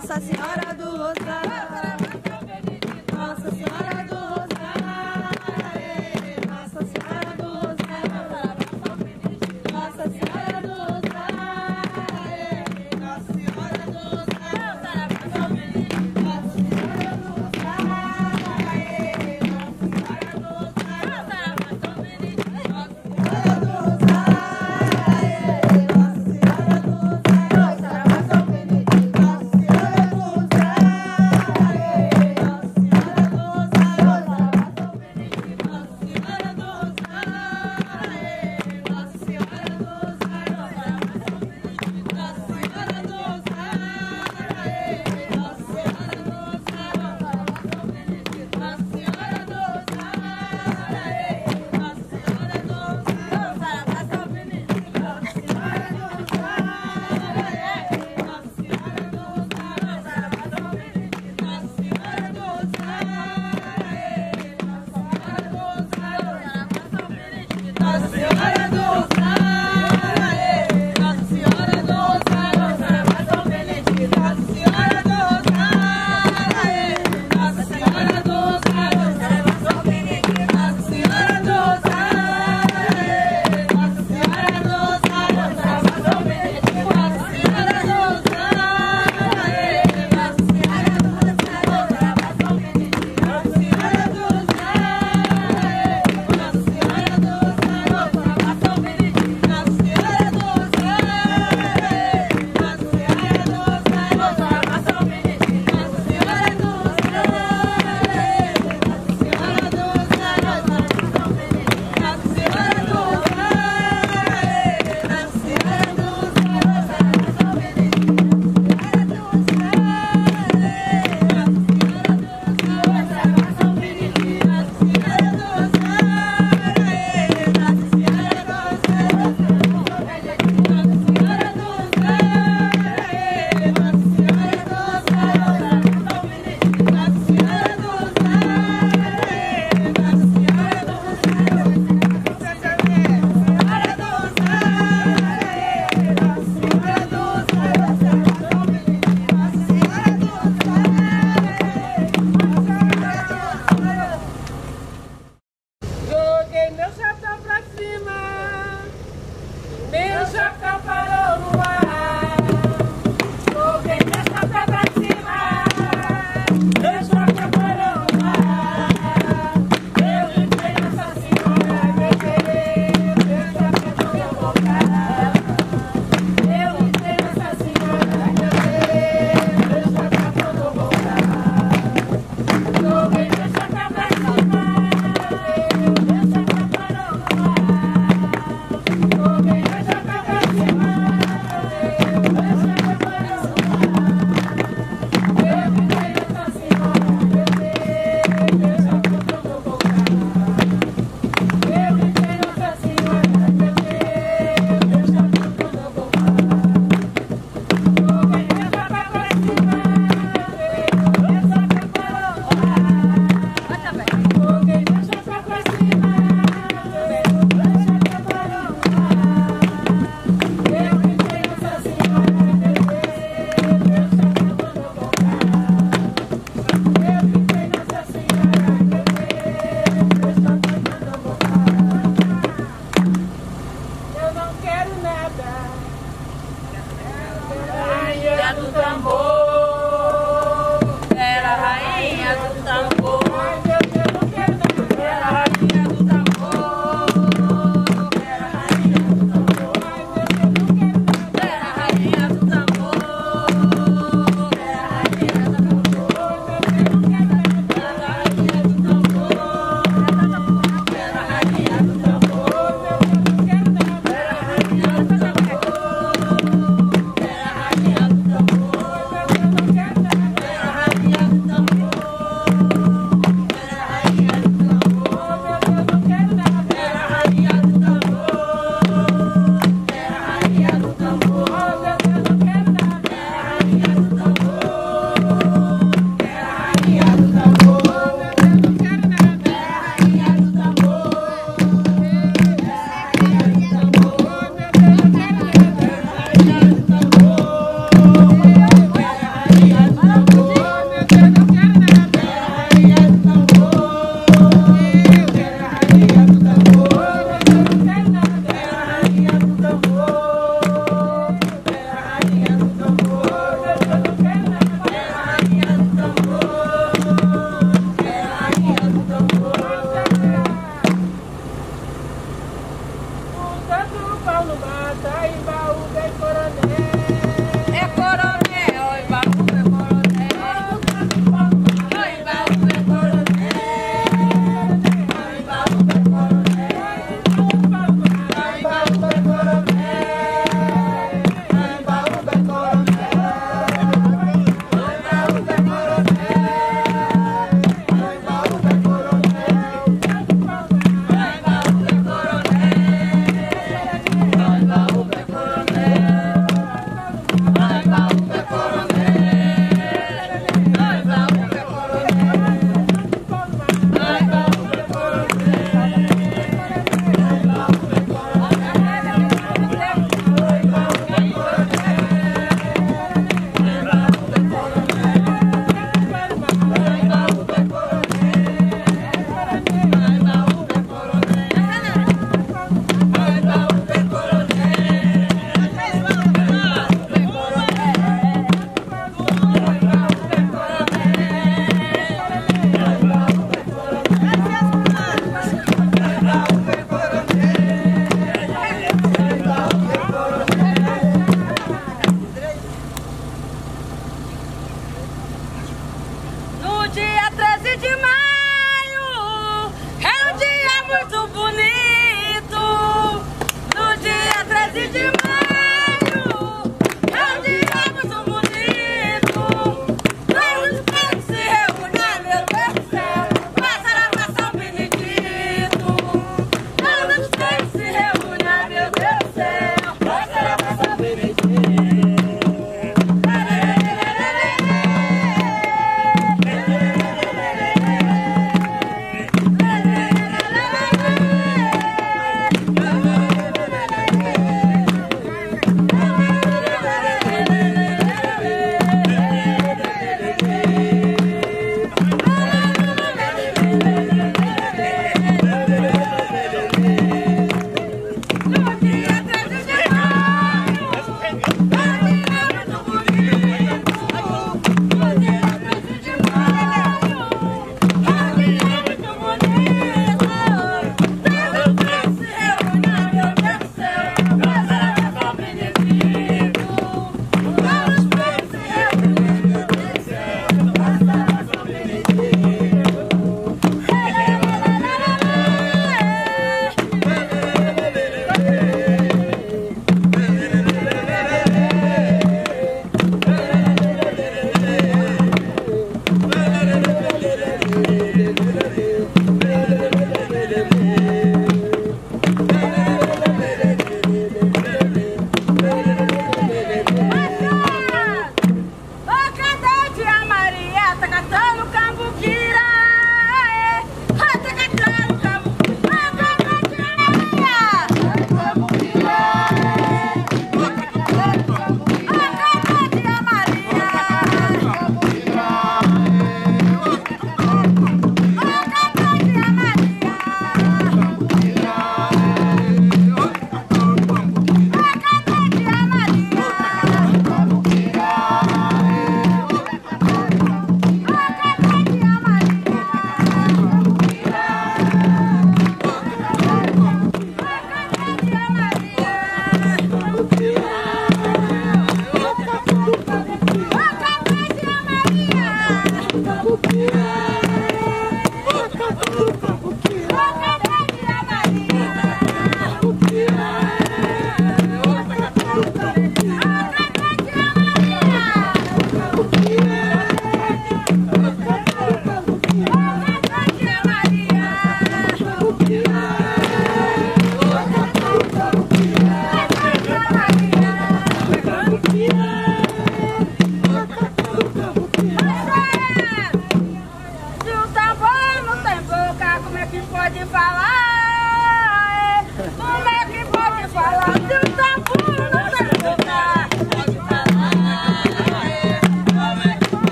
Nossa Senhora do Rosário, Nossa Senhora do Rosário, Nossa Senhora do Rosário, Nossa Senhora do Rosário, Nossa Senhora do dia 13 de maio é um dia muito bonito. No dia 13 de maio é um dia muito bonito. Todos os povos se reúnem, meu Deus do céu, pra celebrar São Benedito. Todos os povos se reúnem, meu Deus do céu, pra celebrar São Benedito.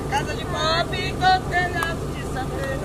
Casa de pau, com telhado de saber.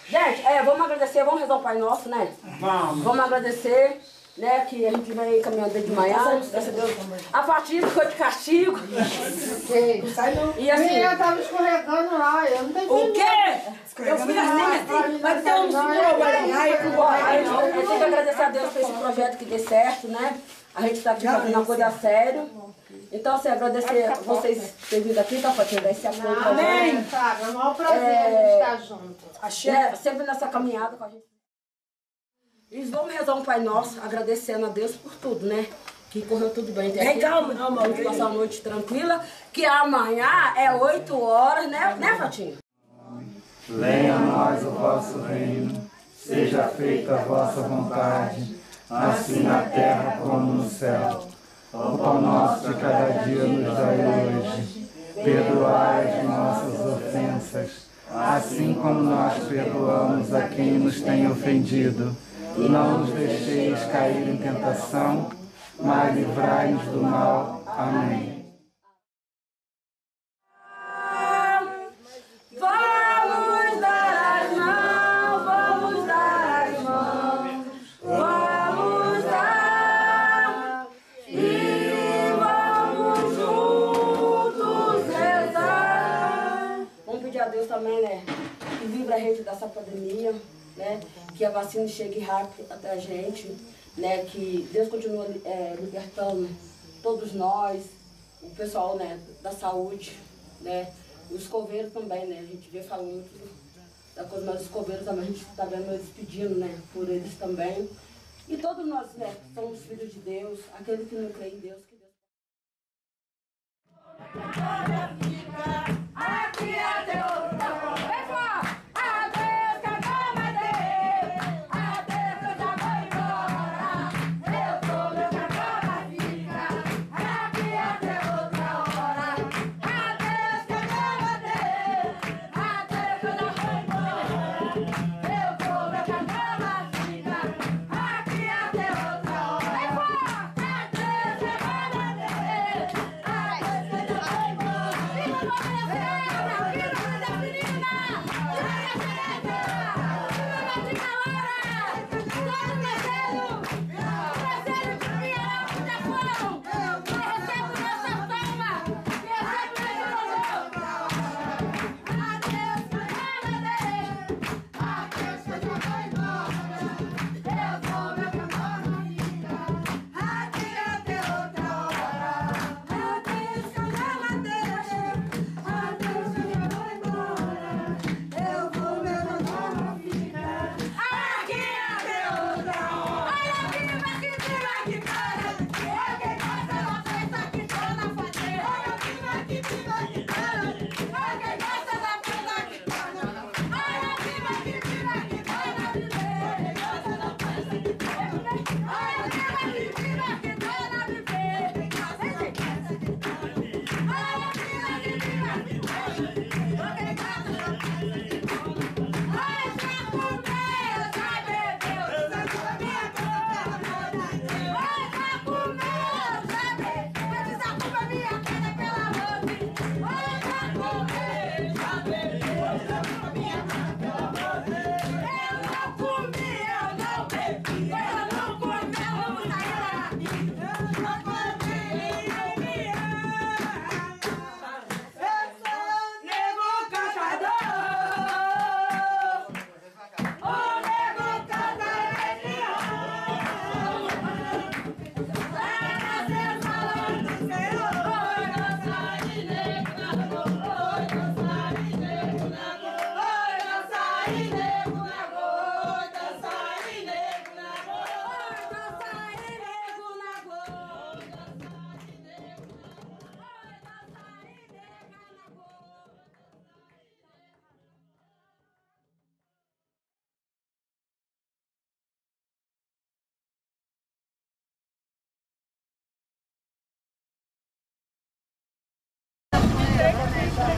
Gente, vamos agradecer, vamos rezar o Pai Nosso, né? Vamos agradecer, né, que a gente vem caminhando desde de manhã, graças a Deus. A partida ficou de castigo. E assim... Eu tava escorregando lá, eu não tenho... O quê? Eu fui assim, mas eu não segurou, aí eu tenho que agradecer a Deus por esse projeto que dê certo, né? A gente tá aqui fazendo uma coisa séria. Então, assim, agradecer a vocês terem vindo aqui, tá, Fatinha, dar esse apoio pra gente. Amém, Fábio, é o maior prazer a gente estar junto. Sempre nessa caminhada com a gente. E vamos rezar um Pai Nosso, agradecendo a Deus por tudo, né? Que correu tudo bem. Calma, vamos passar a noite tranquila, que amanhã é 8 horas, né, Fatinha? Venha a nós o vosso reino, seja feita a vossa vontade, assim na terra como no céu. O pão nosso de cada dia nos dai hoje. Perdoai as nossas ofensas, assim como nós perdoamos a quem nos tem ofendido. Não nos deixeis cair em tentação, mas livrai-nos do mal. Amém. Também, né, que livre a gente dessa pandemia, né, que a vacina chegue rápido até a gente, né, que Deus continue libertando todos nós, o pessoal, né, da saúde, né, os coveiros também, né, a gente vê falando muito da coisa, mas os coveiros também a gente está vendo eles pedindo, né, por eles também. E todos nós, né, somos filhos de Deus, aquele que não crê em Deus, que Deus... Aqui é Deus!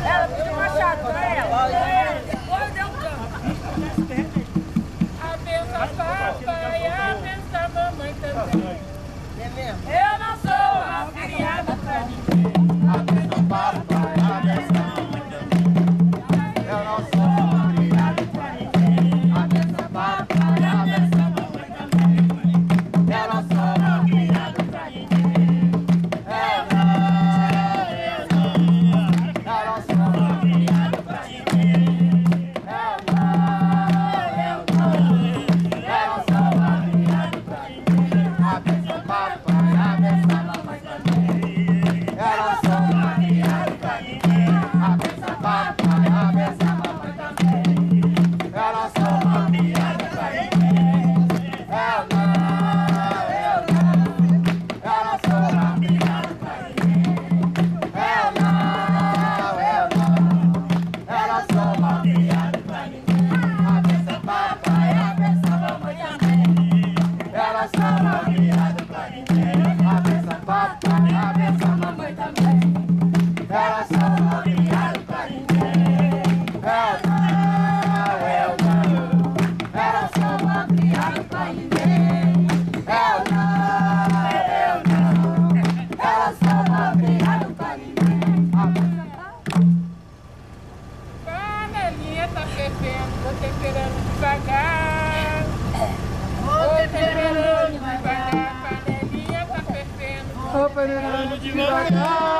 Ela pediu machado pra ela. Depois deu um campo. A benção papai, a benção mamãe também. É mesmo? Eu não sou uma criada pra ninguém. A benção papai, a benção mamãe também. devagar.